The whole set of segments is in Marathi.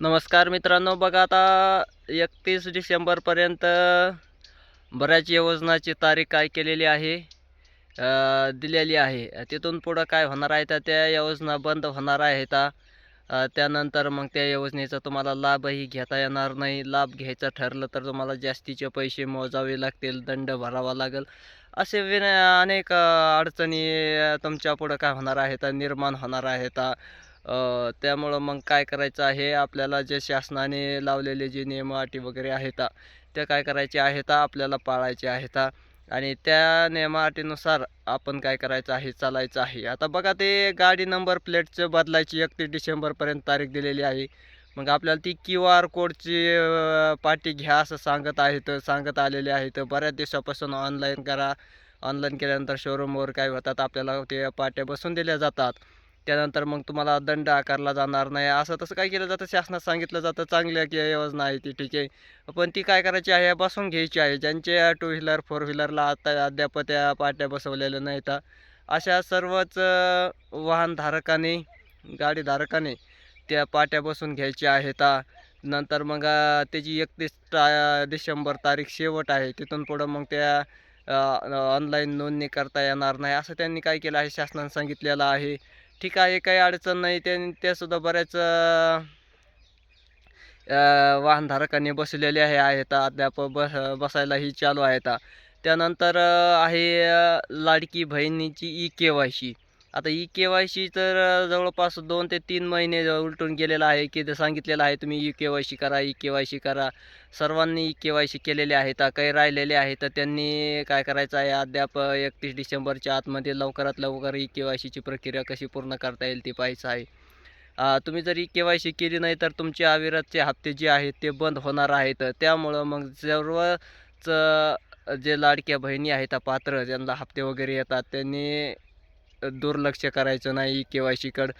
नमस्कार मित्रांनो, बघा आता 31 डिसेंबरपर्यंत बऱ्याच योजनाची तारीख काय केलेली आहे, दिलेली आहे. तिथून पुढं काय होणार आहे तर त्या योजना बंद होणार आहेत. त्यानंतर मग त्या योजनेचा तुम्हाला लाभही घेता येणार नाही. लाभ घ्यायचं ठरलं तर तुम्हाला जास्तीचे पैसे मोजावे लागतील, दंड भरावा लागेल. असे अनेक अडचणी तुमच्यापुढं काय होणार आहेत, निर्माण होणार आहेत. त्यामुळं मग काय करायचं आहे, आपल्याला जे शासनाने लावलेले जे नियम अटी वगैरे आहेत, त्या काय करायचे आहेत, आपल्याला पाळायचे आहेत. आणि त्या नियम अटीनुसार आपण काय करायचं आहे, चालायचं आहे. आता बघा, ते गाडी नंबर प्लेटचं बदलायची 31 डिसेंबरपर्यंत तारीख दिलेली आहे. मग आपल्याला ती QR कोडची पाटी घ्या असं सांगत आलेले आहेत. बऱ्याच दिवसापासून ऑनलाईन करा. ऑनलाईन केल्यानंतर शोरूमवर काय होतात, आपल्याला ते पाट्या बसवून दिल्या जातात. त्यानंतर मग तुम्हाला दंड आकारला जाणार नाही, असं तसं काय केलं जातं, शासनात सांगितलं जातं. चांगली की योजना आहे ती, ठीक आहे. पण ती काय करायची आहे, बसवून घ्यायची आहे. ज्यांच्या टू व्हीलर फोर व्हीलरला आता अद्याप त्या पाट्या बसवलेल्या नाहीत, अशा सर्वच वाहनधारकाने गाडीधारकाने त्या पाट्या बसवून घ्यायच्या आहेत. नंतर मग त्याची 31 डिसेंबर तारीख शेवट आहे. तिथून पुढं मग त्या ऑनलाईन नोंदणी करता येणार नाही, असं त्यांनी काय केलं आहे, शासनाने सांगितलेलं आहे. ठीक आहे, काही अडचण नाही. त्यासुद्धा बऱ्याच वाहनधारकांनी बसलेले आहेत. अद्याप बसायलाही चालू आहेत. त्यानंतर आहे लाडकी बहिणीची ई-KYC. आता ई-KYC तर जवळपास 2 ते 3 महिने उलटून गेलेला आहे, की ते सांगितलेलं आहे तुम्ही ई-KYC करा, ई-KYC करा. सर्वांनी ई-KYC केलेले आहेत. काही राहिलेले आहेत, त्यांनी काय करायचं आहे, अद्याप 31 डिसेंबरच्या आतमध्ये लवकरात लवकर ई-KYCची प्रक्रिया कशी पूर्ण करता येईल ते पाहायचं आहे. तुम्ही जर ई-KYC केली नाही तर तुमचे अविरतचे हप्ते जे आहेत ते बंद होणार आहेत. त्यामुळं मग सर्वच जे लाडक्या बहिणी आहेत पात्र, ज्यांना हप्ते वगैरे येतात, त्यांनी दुर्लक्ष करायचं नाही ई-KYCकडं.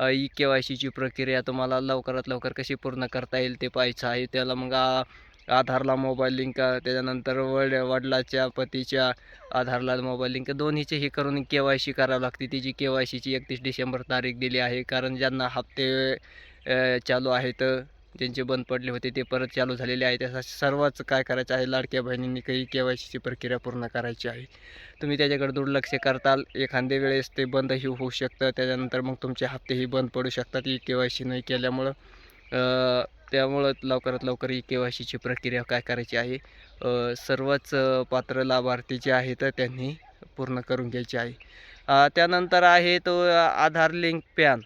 ई-KYCची प्रक्रिया तुम्हाला लवकरात लवकर कशी पूर्ण करता येईल ते पाहायचं आहे. त्याला मग आधारला मोबाईल लिंक, त्याच्यानंतर वडिलाच्या पतीच्या आधारला मोबाईल लिंक, दोन्हीचे हे करून KYC करावं लागते. तिची KYCची 31 डिसेंबर तारीख दिली आहे. कारण ज्यांना हप्ते चालू आहेत, ज्यांचे बंद पडले होते ते परत चालू झालेले आहेत, त्यासाठी सर्वच काय करायचं आहे, लाडक्या बहिणींनी काही KYCची प्रक्रिया पूर्ण करायची आहे. तुम्ही त्याच्याकडे दुर्लक्ष करताल, एखाद्या वेळेस ते बंदही होऊ शकतं. त्याच्यानंतर मग तुमचे हप्तेही बंद पडू शकतात ई-KYC नाही केल्यामुळं. त्यामुळं लवकरात लवकर ई-KYCची प्रक्रिया काय करायची आहे, सर्वच पात्र लाभार्थी जे आहेत त्यांनी पूर्ण करून घ्यायची आहे. त्यानंतर आहे तो आधार लिंक पॅन.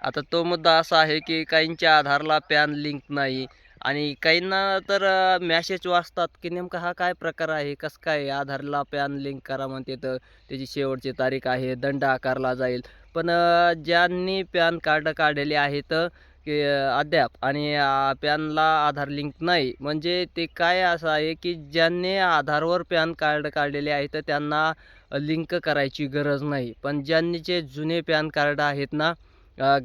आता तो मुद्दा असा आहे की काहींच्या आधारला पॅन लिंक नाही, आणि काहींना तर मॅसेज वाचतात की नेमका हा काय प्रकार आहे, कसं काय आधारला पॅन लिंक करा म्हणते, तर त्याची शेवटची तारीख आहे, दंड आकारला जाईल. पण ज्यांनी पॅन कार्ड काढलेले आहेत की अद्याप, आणि पॅनला आधार लिंक नाही, म्हणजे ते काय असं आहे की ज्यांनी आधारवर पॅन कार्ड काढलेले आहेत त्यांना लिंक करायची गरज नाही. पण ज्यांनी जे जुने पॅन कार्ड आहेत ना,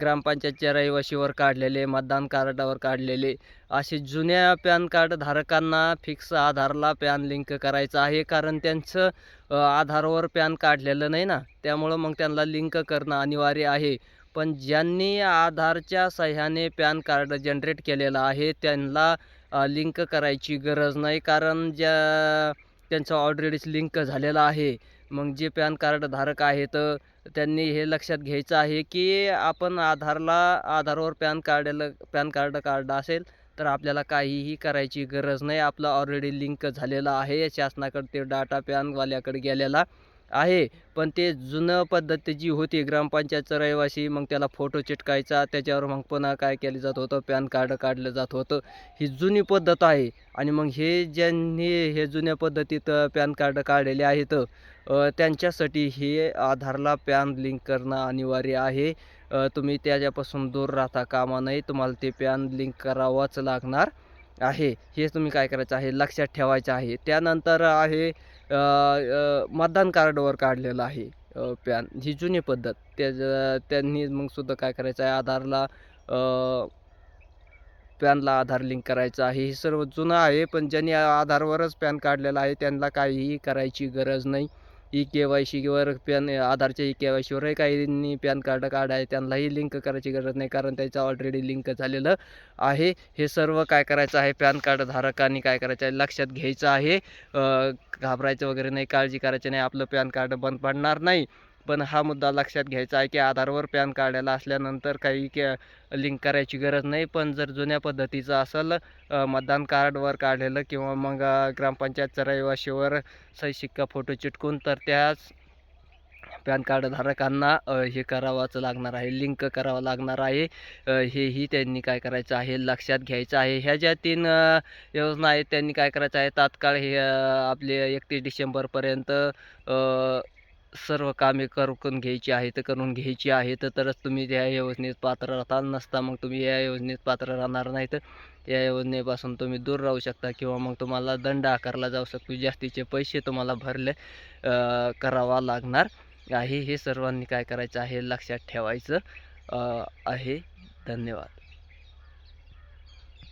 ग्रामपंचायतच्या रहिवाशीवर काढलेले, मतदान कार्डावर काढलेले, असे जुन्या पॅन कार्ड धारकांना फिक्स आधारला पॅन लिंक करायचं आहे. कारण त्यांचं आधारवर पॅन काढलेलं नाही ना, त्यामुळं मग त्यांना लिंक करणं अनिवार्य आहे. पण ज्यांनी आधारच्या सहाय्याने पॅन कार्ड जनरेट केलेलं आहे त्यांना लिंक करायची गरज नाही, कारण त्यांचं ऑलरेडीच लिंक झालेलं आहे. मग जे पॅन कार्ड धारक आहेत त्यांनी हे लक्षात घ्यायचं आहे की आपण आधारवर पॅन कार्ड काढलं असेल तर आपल्याला काहीही करायची गरज नाही. आपलं ऑलरेडी लिंक झालेलं आहे, शासनाकडे ते डाटा पॅनवाल्याकडे गेलेला आहे. पण ते जुनं पद्धत जी होती, ग्रामपंचायतचं रहिवासी, मग त्याला फोटो चिटकायचा, त्याच्यावर मग पुन्हा काय केलं जात होतं, पॅन कार्ड काढलं जात होतं. ही जुनी पद्धत आहे. आणि मग ज्यांनी हे जुन्या पद्धतीत पॅन कार्ड काढलेले आहेत, त्यांच्यासाठी हे आधारला पॅन लिंक करणं अनिवार्य आहे. तुम्ही त्याच्यापासून दूर राहता कामा नये, तुम्हाला ते पॅन लिंक करावंच लागणार आहे. हे तुम्ही काय करायचं आहे, लक्षात ठेवायचं आहे. त्यानंतर आहे मतदान कार्डवर काढलेलं आहे पॅन, ही जुनी पद्धत. त्यांनी मग सुद्धा काय करायचं आहे, पॅनला आधार लिंक करायचं आहे. हे सर्व जुनं आहे, पण ज्यांनी आधारवरच पॅन काढलेला आहे त्यांना काहीही करायची गरज नाही. ई-के-वाय-सीवर आधारच्या ई-के-वाय-सीवरही काहींनी पॅन कार्ड काढाय त्यांनाही लिंक करायची गरज नाही, कारण त्याचं ऑलरेडी लिंक झालेलं आहे. हे सर्व काय करायचं आहे, पॅन कार्ड धारकांनी काय करायचं आहे लक्षात घ्यायचं आहे. घाबरायचं वगैरे नाही, काळजी करायची नाही, आपलं पॅन कार्ड बंद पडणार नाही. पण हा मुद्दा लक्षात घ्यायचा आहे की आधारवर पॅन काढायला असल्यानंतर काही लिंक करायची गरज नाही. पण जर जुन्या पद्धतीचं असेल मतदान कार्डवर काढलेलं किंवा मग ग्रामपंचायतच्या रहिवाशीवर सही शिक्का फोटो चिटकून, तर त्याच पॅन कार्ड धारकांना हे करावंच लागणार आहे, लिंक करावं लागणार आहे. हेही त्यांनी काय करायचं आहे लक्षात घ्यायचं आहे. ह्या ज्या 3 योजना आहेत त्यांनी काय करायचं आहे तात्काळ हे आपले 31 डिसेंबरपर्यंत सर्व कामे करून घ्यायची आहेत, करून घ्यायची आहेत, तरच तुम्ही या योजनेत पात्र राहताल. नसता मग तुम्ही या योजनेत पात्र राहणार नाही, तर या योजनेपासून तुम्ही दूर राहू शकता किंवा मग तुम्हाला दंड आकारला जाऊ शकतो, जास्तीचे पैसे तुम्हाला भरले करावा लागणार आहे. हे सर्वांनी काय करायचं आहे लक्षात ठेवायचं आहे. धन्यवाद.